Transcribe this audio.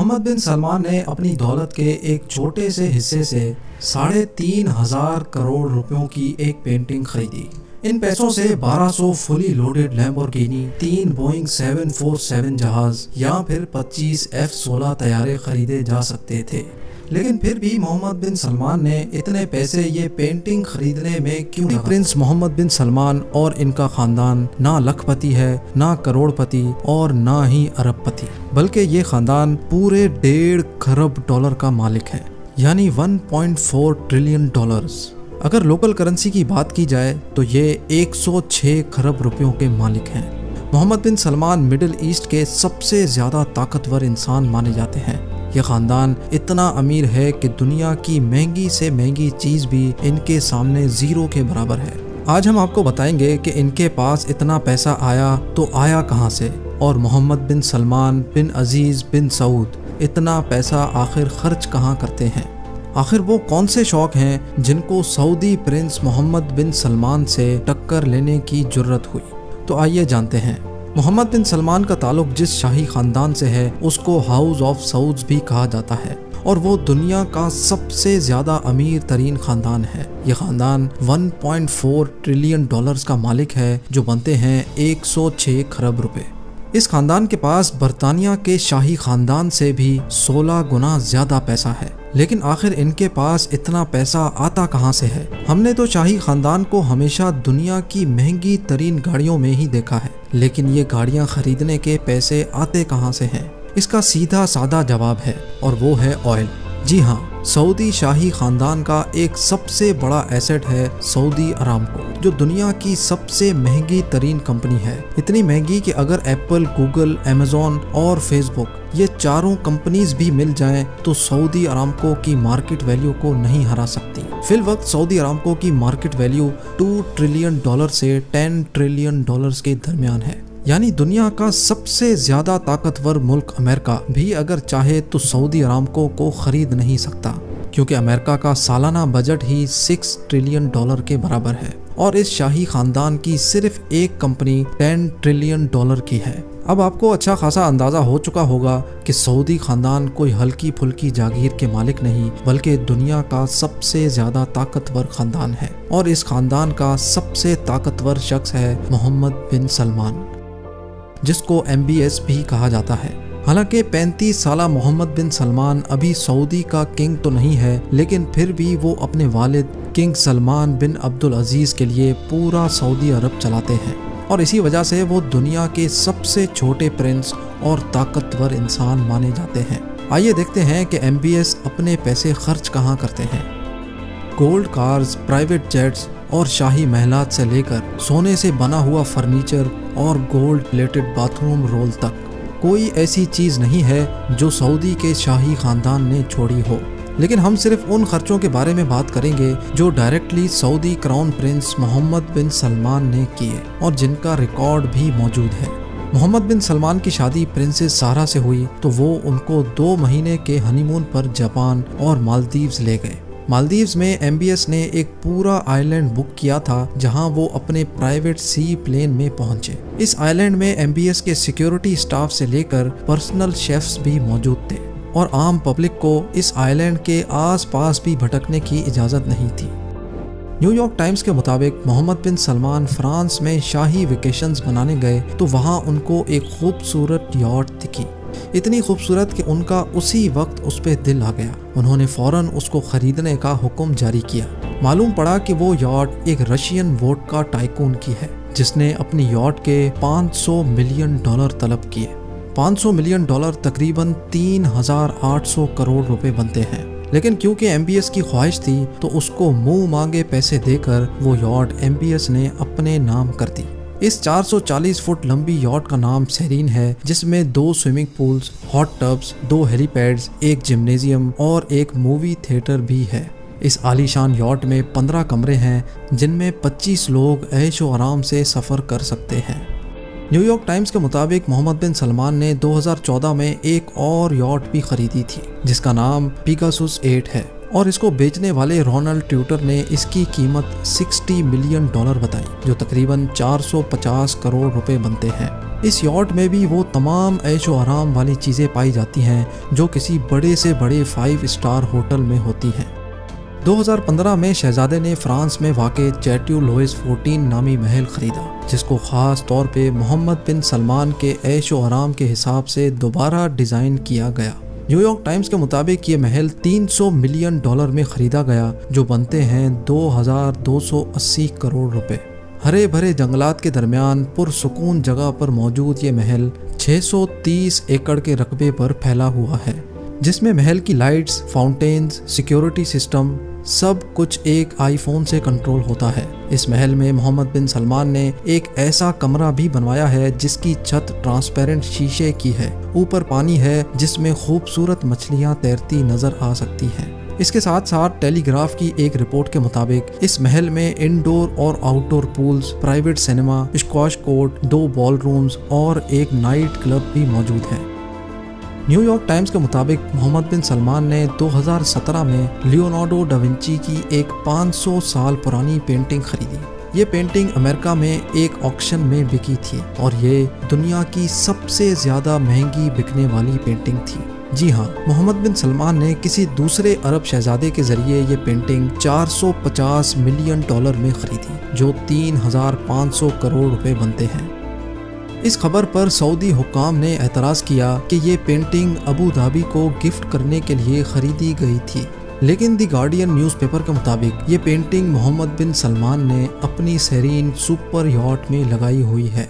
Mohammad bin Salman ने अपनी दौलत के एक छोटे से हिस्से से 3,500 करोड़ रुपयों की एक पेंटिंग खरीदी। इन पैसों से 1200 फुली लोडेड लैम्बोर्गिनी, 3 बोइंग 747 जहाज या फिर 25 F-16 तैयारे खरीदे जा सकते थे। लेकिन फिर भी मोहम्मद बिन सलमान ने इतने पैसे ये पेंटिंग खरीदने में क्यों लगा? प्रिंस मोहम्मद बिन सलमान और इनका खानदान ना लखपति है, ना करोड़पति और ना ही अरबपति, बल्कि ये खानदान पूरे 1.5 खरब डॉलर का मालिक है, यानी 1.4 ट्रिलियन डॉलर्स। अगर लोकल करेंसी की बात की जाए तो ये 106 खरब रुपयों के मालिक हैं। Mohammad bin Salman middle east के सबसे ज़्यादा ताकतवर इंसान माने जाते हैं। यह ख़ानदान इतना अमीर है कि दुनिया की महंगी से महंगी चीज़ भी इनके सामने ज़ीरो के बराबर है। आज हम आपको बताएंगे कि इनके पास इतना पैसा आया तो आया कहाँ से, और मोहम्मद बिन सलमान बिन अजीज़ बिन सऊद इतना पैसा आखिर खर्च कहाँ करते हैं। आखिर वो कौन से शौक़ हैं जिनको Saudi Prince Mohammed bin Salman से टक्कर लेने की जुर्रत हुई। तो आइए जानते हैं। मोहम्मद बिन सलमान का ताल्लुक जिस शाही ख़ानदान से है उसको हाउस ऑफ सऊद्स भी कहा जाता है, और वो दुनिया का सबसे ज़्यादा अमीर तरीन ख़ानदान है। ये ख़ानदान 1.4 ट्रिलियन डॉलर्स का मालिक है, जो बनते हैं 106 खरब रुपए। इस ख़ानदान के पास बरतानिया के शाही ख़ानदान से भी 16 गुना ज़्यादा पैसा है। लेकिन आखिर इनके पास इतना पैसा आता कहाँ से है? हमने तो शाही ख़ानदान को हमेशा दुनिया की महंगी तरीन गाड़ियों में ही देखा है, लेकिन ये गाड़ियाँ खरीदने के पैसे आते कहाँ से हैं? इसका सीधा सादा जवाब है, और वो है ऑयल। जी हाँ, सऊदी शाही ख़ानदान का एक सबसे बड़ा एसेट है सऊदी अरामको, जो दुनिया की सबसे महंगी तरीन कंपनी है। इतनी महंगी कि अगर एप्पल, गूगल, अमेज़ॉन और फेसबुक ये चारों कंपनीज भी मिल जाएं तो सऊदी अरामको की मार्केट वैल्यू को नहीं हरा सकती। फिल वक्त सऊदी अरामको की मार्केट वैल्यू 2 ट्रिलियन डॉलर से 10 ट्रिलियन डॉलर्स के दरमियान है। यानी दुनिया का सबसे ज़्यादा ताकतवर मुल्क अमेरिका भी अगर चाहे तो सऊदी अरामको को खरीद नहीं सकता, क्योंकि अमेरिका का सालाना बजट ही 6 ट्रिलियन डॉलर के बराबर है, और इस शाही ख़ानदान की सिर्फ एक कंपनी 10 ट्रिलियन डॉलर की है। अब आपको अच्छा खासा अंदाज़ा हो चुका होगा कि सऊदी ख़ानदान कोई हल्की फुल्की जागीर के मालिक नहीं, बल्कि दुनिया का सबसे ज़्यादा ताकतवर ख़ानदान है, और इस ख़ानदान का सबसे ताकतवर शख्स है मोहम्मद बिन सलमान, जिसको MBS भी कहा जाता है। हालांकि 35 साला मोहम्मद बिन सलमान अभी सऊदी का किंग तो नहीं है, लेकिन फिर भी वो अपने वालिद किंग सलमान बिन अब्दुल अजीज़ के लिए पूरा सऊदी अरब चलाते हैं, और इसी वजह से वो दुनिया के सबसे छोटे प्रिंस और ताकतवर इंसान माने जाते हैं। आइए देखते हैं कि MBS अपने पैसे खर्च कहाँ करते हैं। गोल्ड कार्स, प्राइवेट जेट्स और शाही महलात से लेकर सोने से बना हुआ फर्नीचर और गोल्ड प्लेटेड बाथरूम रोल तक, कोई ऐसी चीज़ नहीं है जो सऊदी के शाही ख़ानदान ने छोड़ी हो। लेकिन हम सिर्फ उन खर्चों के बारे में बात करेंगे जो directly Saudi crown prince Mohammed bin Salman ने किए, और जिनका रिकॉर्ड भी मौजूद है। मोहम्मद बिन सलमान की शादी प्रिंसेस सारा से हुई तो वो उनको 2 महीने के हनीमून पर जापान और मालदीव्स ले गए। मालदीव्स में MBS ने एक पूरा आइलैंड बुक किया था, जहां वो अपने प्राइवेट सी प्लेन में पहुंचे। इस आइलैंड में MBS के सिक्योरिटी स्टाफ से लेकर पर्सनल शेफ्स भी मौजूद थे, और आम पब्लिक को इस आइलैंड के आसपास भी भटकने की इजाज़त नहीं थी। न्यूयॉर्क टाइम्स के मुताबिक मोहम्मद बिन सलमान फ्रांस में शाही वेकेशंस मनाने गए तो वहाँ उनको एक खूबसूरत यॉट दिखी, इतनी खूबसूरत कि उनका उसी वक्त उस पर दिल आ गया। उन्होंने फ़ौरन उसको ख़रीदने का हुक्म जारी किया। मालूम पड़ा कि वो यॉट एक रशियन वोडका टाइकून की है, जिसने अपनी यॉट के 500 मिलियन डॉलर तलब किए। 500 मिलियन डॉलर तकरीबन 3,800 करोड़ रुपए बनते हैं। लेकिन क्योंकि MBS की ख्वाहिश थी तो उसको मुंह मांगे पैसे देकर वो यॉट MBS ने अपने नाम कर दी। इस 440 फुट लंबी यॉट का नाम सेरीन है, जिसमें 2 swimming pools, hot tubs, 2 helipads, एक जिम्नेजियम और एक मूवी थिएटर भी है। इस आलीशान यॉट में 15 कमरे हैं, जिनमें 25 लोग ऐशो आराम से सफ़र कर सकते हैं। न्यूयॉर्क टाइम्स के मुताबिक मोहम्मद बिन सलमान ने 2014 में एक और यॉट भी खरीदी थी, जिसका नाम पिगासुस 8 है, और इसको बेचने वाले रोनाल्ड ट्यूटर ने इसकी कीमत $60 मिलियन बताई, जो तकरीबन 450 करोड़ रुपए बनते हैं। اس یاٹ میں بھی وہ تمام عیش و آرام والی چیزیں پائی جاتی ہیں جو کسی بڑے سے بڑے 5 اسٹار ہوٹل میں ہوتی ہیں۔ 2015 میں شہزادے نے فرانس میں واقع چیٹیو لوئس 14 نامی محل خریدا، جس کو خاص طور پہ محمد بن سلمان کے عیش و آرام کے حساب سے دوبارہ ڈیزائن کیا گیا۔ نیو یارک ٹائمز کے مطابق یہ محل $300 ملین میں خریدا گیا، جو بنتے ہیں 2280 کروڑ روپے۔ ہرے بھرے جنگلات کے درمیان پرسکون جگہ پر موجود یہ محل 630 ایکڑ کے رقبے پر پھیلا ہوا ہے، جس میں محل کی لائٹس، فاؤنٹینز، سیکیورٹی سسٹم سب کچھ ایک آئی فون سے کنٹرول ہوتا ہے۔ اس محل میں محمد بن سلمان نے ایک ایسا کمرہ بھی بنوایا ہے جس کی چھت ٹرانسپیرنٹ شیشے کی ہے، اوپر پانی ہے جس میں خوبصورت مچھلیاں تیرتی نظر آ سکتی ہیں۔ اس کے ساتھ ساتھ ٹیلی گراف کی ایک رپورٹ کے مطابق اس محل میں انڈور اور outdoor pools, private cinema, squash court, 2 ballrooms اور ایک نائٹ کلب بھی موجود ہیں۔ نیو یارک ٹائمز کے مطابق محمد بن سلمان نے 2017 میں لیونارڈو ڈا ونچی کی ایک 500 سال پرانی پینٹنگ خریدی۔ یہ پینٹنگ امریکہ میں ایک آکشن میں بکی تھی اور یہ دنیا کی سب سے زیادہ مہنگی بکنے والی پینٹنگ تھی۔ جی ہاں، محمد بن سلمان نے کسی دوسرے عرب شہزادے کے ذریعے یہ پینٹنگ $450 ملین میں خریدی، جو 3500 کروڑ روپے بنتے ہیں۔ اس خبر پر سعودی حکام نے اعتراض کیا کہ یہ پینٹنگ ابو دھابی کو گفٹ کرنے کے لیے خریدی گئی تھی، لیکن دی گارڈین نیوز پیپر کے مطابق یہ پینٹنگ محمد بن سلمان نے اپنی سیرین سپر یاٹ میں لگائی ہوئی ہے۔